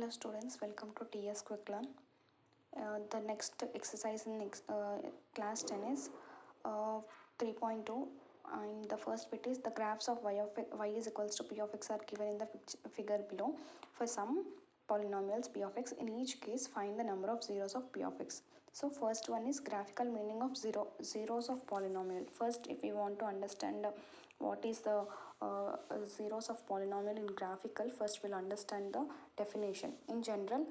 Hello students, welcome to TS Quick Learn. The next exercise in class 10 is 3.2, and the first bit is the graphs of y is equals to p of x are given in the figure below for some polynomials p of x. In each case, find the number of zeros of p of x. So first one is graphical meaning of zeros of polynomial. First, if we want to understand what is the zeros of polynomial in graphical, first we'll understand the definition. In general,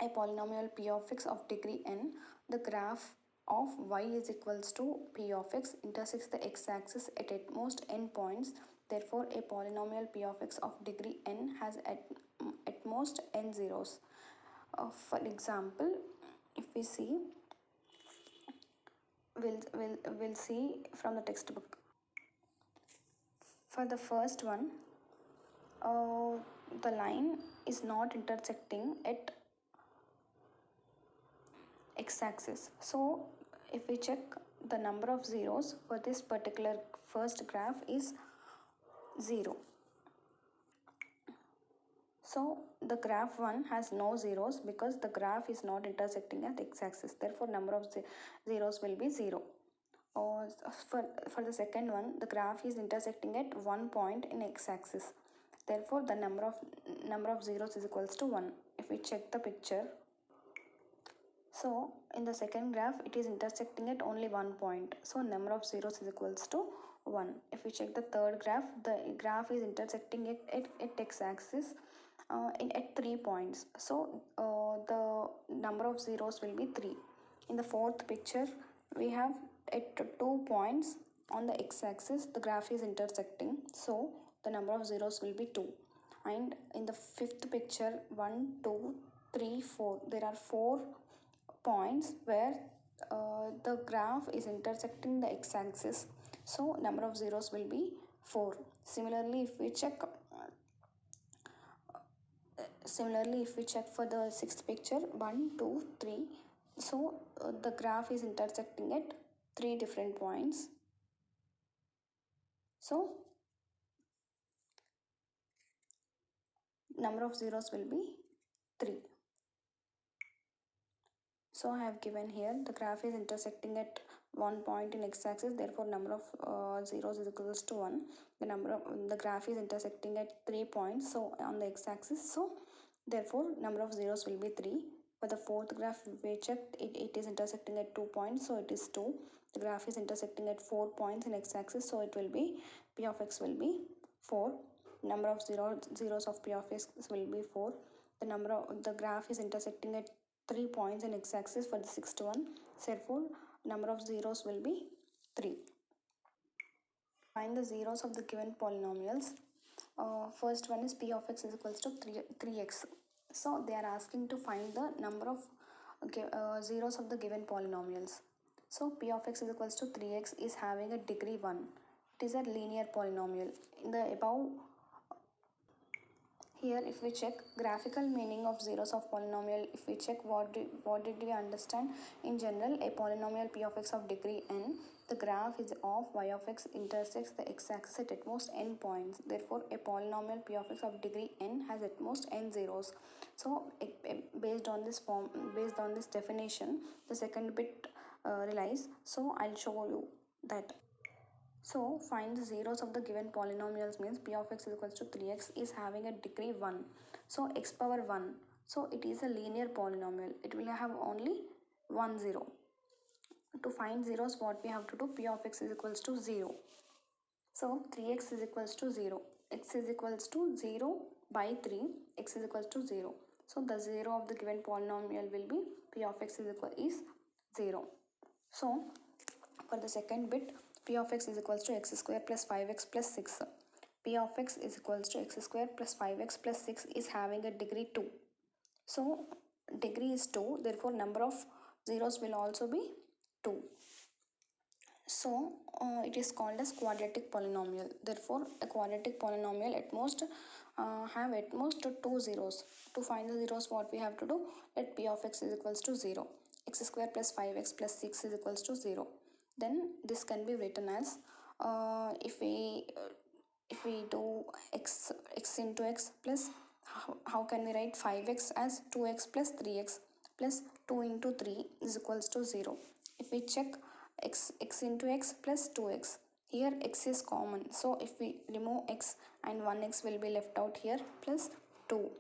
a polynomial p of x of degree n, the graph of y is equals to p of x intersects the x-axis at most n points. Therefore, a polynomial p of x of degree n has at most n zeros. For example, if we see, we'll see from the textbook. For the first one, the line is not intersecting at x-axis. So if we check, the number of zeros for this particular first graph is 0. So the graph 1 has no zeros because the graph is not intersecting at x-axis. Therefore, number of zeros will be 0. Or for the second one, the graph is intersecting at 1 point in x-axis. Therefore, the number of zeros is equals to 1. If we check the picture, so in the second graph, it is intersecting at only 1 point. So number of zeros is equals to 1. If we check the third graph, the graph is intersecting at x-axis at 3 points. So the number of zeros will be 3. In the fourth picture, we have at 2 points on the x-axis, the graph is intersecting. So the number of zeros will be 2. And in the fifth picture, 1, 2, 3, 4, there are 4 points where the graph is intersecting the x-axis. So number of zeros will be 4. Similarly, if we check for the sixth picture, 1, 2, 3, so the graph is intersecting at 3 different points. So number of zeros will be 3. So I have given here, the graph is intersecting at 1 point in x-axis. Therefore, number of zeros is equals to 1. The graph is intersecting at 3 points, so on the x-axis. So therefore, number of zeros will be 3. For the fourth graph, we checked, it is intersecting at 2 points, so it is 2. The graph is intersecting at 4 points in x-axis, so it will be, p of x will be 4. Number of zeros of p of x will be 4. The graph is intersecting at 3 points in x-axis for the sixth one. Therefore, number of zeros will be 3. Find the zeros of the given polynomials. First one is p of x is equals to 3x. So they are asking to find the number of zeros of the given polynomials. So p of x is equals to 3x is having a degree 1. It is a linear polynomial. In the above, here if we check graphical meaning of zeros of polynomial, if we check what did we understand? In general, a polynomial p of x of degree n, the graph is of y of x intersects the x-axis at most n points. Therefore, a polynomial p of x of degree n has at most n zeros. So based on this definition, the second bit relies. So I'll show you that. So find the zeros of the given polynomials means p of x is equals to 3x is having a degree 1. So x power 1. So it is a linear polynomial. It will have only 1 zero. To find zeros, what we have to do? P of x is equals to 0. So 3x is equals to 0. X is equals to 0 by 3. X is equals to 0. So the zero of the given polynomial will be p of x is 0. So for the second bit, p of x is equals to x square plus 5x plus 6. P of x is equals to x square plus 5x plus 6 is having a degree 2. So degree is 2. Therefore, number of zeros will also be 2. So it is called as quadratic polynomial. Therefore, a quadratic polynomial at most have at most 2 zeros. To find the zeros, what we have to do? Let p of x is equals to 0. X square plus 5x plus 6 is equals to 0. Then this can be written as if we do x into x plus how can we write 5x as 2x plus 3x plus 2 into 3 is equals to 0. If we check x into x plus 2x, here x is common, so if we remove x and 1x will be left out here plus 2.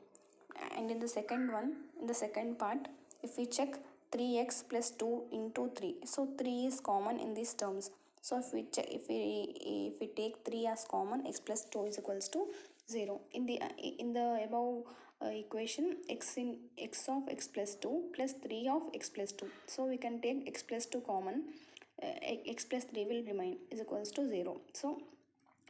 And in the second one, in the second part, if we check 3x plus 2 into 3, so 3 is common in these terms. So if we check, if we take 3 as common, x plus 2 is equals to 0. In the above equation, x of x plus 2 plus 3 of x plus 2, so we can take x plus 2 common, x plus 3 will remain is equals to 0. So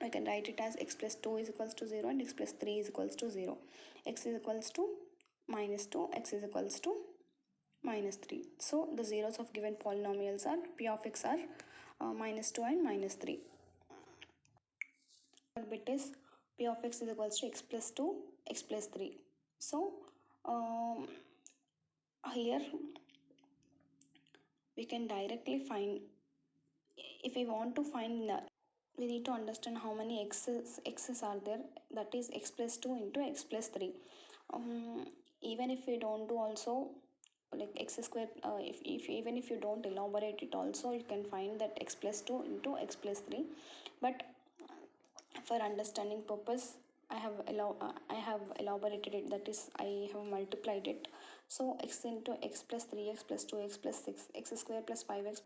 I can write it as x plus 2 is equals to 0 and x plus 3 is equals to 0. X is equals to minus 2, x is equals to minus 3. So the zeros of given polynomials are p of x are minus 2 and minus 3. Third bit is p of x is equals to x plus 2, x plus 3. So here we can directly find, if we want to find we need to understand how many x's are there, that is x plus 2 into x plus 3. Even if we don't do also like x square, if even if you don't elaborate it also, you can find that x plus 2 into x plus 3. But for understanding purpose, I have elaborated it, that is I have multiplied it. So x into x plus 3x plus 2x plus 6 x square plus 5x.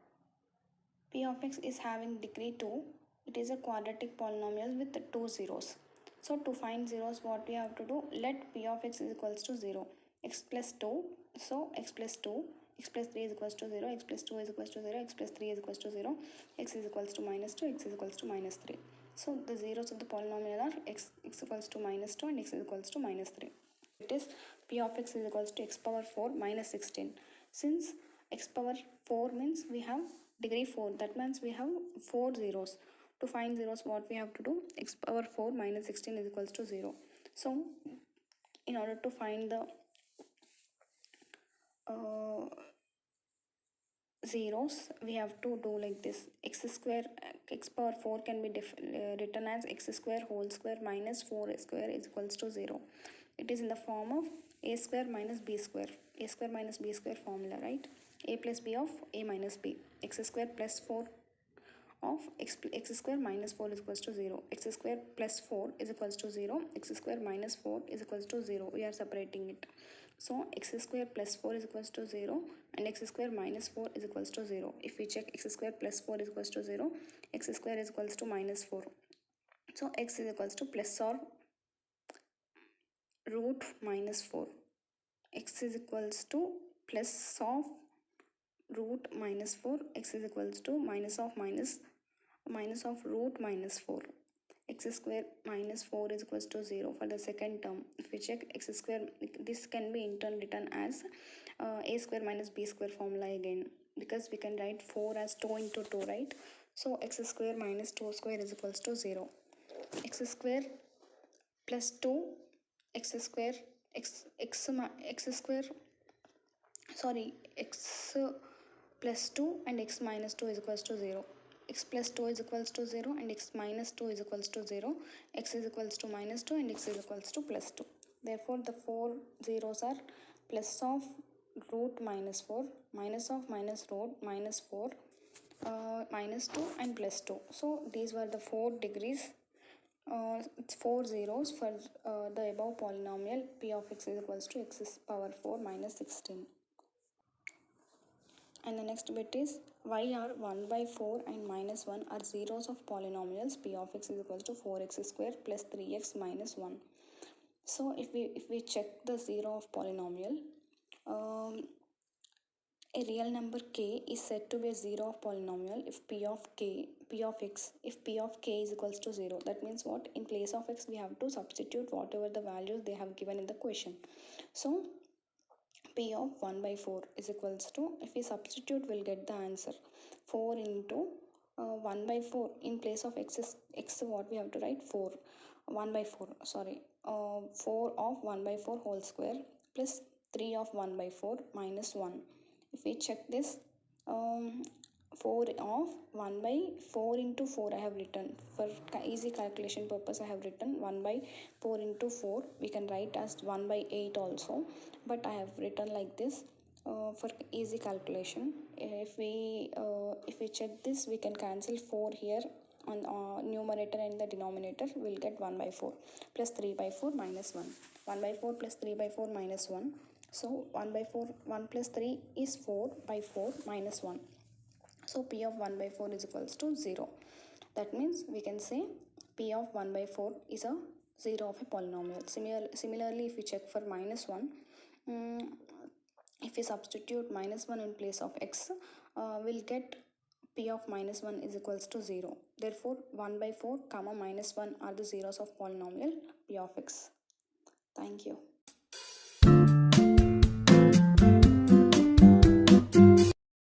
P of x is having degree 2. It is a quadratic polynomial with 2 zeros. So to find zeros, what we have to do, let P of x is equals to 0. X plus 2. So x plus 2. X plus 3 is equals to 0. X plus 2 is equals to 0. X plus 3 is equals to 0. X is equals to minus 2. X is equals to minus 3. So the zeros of the polynomial are x equals to minus 2 and x is equals to minus 3. It is p of x is equals to x power 4 minus 16. Since x power 4 means we have degree 4, that means we have 4 zeros. To find zeros, what we have to do, x power 4 minus 16 is equals to 0. So in order to find the zeros, we have to do like this. X square, x power 4 can be written as x square whole square minus 4 square is equals to 0. It is in the form of a square minus b square, a square minus b square formula, right? A plus b of a minus b, x square plus 4 of x square minus 4 is equals to 0. X square plus 4 is equals to 0. X square minus 4 is equals to 0. We are separating it. So x square plus 4 is equals to 0 and x square minus 4 is equals to 0. If we check x square plus 4 is equals to 0, x square is equals to minus 4. So x is equals to plus or root minus 4. X is equals to plus of root minus 4. X is equals to minus of root minus 4. X square minus 4 is equals to 0 for the second term. If we check x square, this can be in turn written as a square minus b square formula again, because we can write 4 as 2 into 2, right? So x square minus 2 square is equals to 0. X square plus 2, x square, x square, sorry, x plus 2 and x minus 2 is equals to 0. X plus 2 is equals to 0 and x minus 2 is equals to 0. X is equals to minus 2 and x is equals to plus 2. Therefore, the 4 zeros are plus of root minus 4, minus of minus root minus 4, minus 2 and plus 2. So, these were the 4 degrees, 4 zeros for the above polynomial p of x is equals to x power 4 minus 16. And the next bit is y are 1 by 4 and minus 1 are zeros of polynomials p of x is equals to 4x square plus 3x minus 1. So if we check the zero of polynomial, a real number k is said to be a zero of polynomial if p of x, if p of k is equals to 0. That means what? In place of x we have to substitute whatever the values they have given in the question. So p of 1 by 4 is equals to, if we substitute, we'll get the answer 4 into 1 by 4. In place of x is x, what we have to write, 4 1 by 4, sorry, 4 of 1 by 4 whole square plus 3 of 1 by 4 minus 1. If we check this, 4 of 1 by 4 into 4 I have written. For easy calculation purpose I have written 1 by 4 into 4. We can write as 1 by 8 also, but I have written like this for easy calculation. If we check this, we can cancel 4 here on numerator and the denominator. We'll get 1 by 4 plus 3 by 4 minus 1. 1 by 4 plus 3 by 4 minus 1. So 1 by 4, 1 plus 3 is 4 by 4 minus 1. So P of 1 by 4 is equals to 0. That means we can say P of 1 by 4 is a 0 of a polynomial. Similarly, if we check for minus 1, if we substitute minus 1 in place of x, we'll get P of minus 1 is equals to 0. Therefore, 1 by 4 comma minus 1 are the zeros of polynomial P of x. Thank you.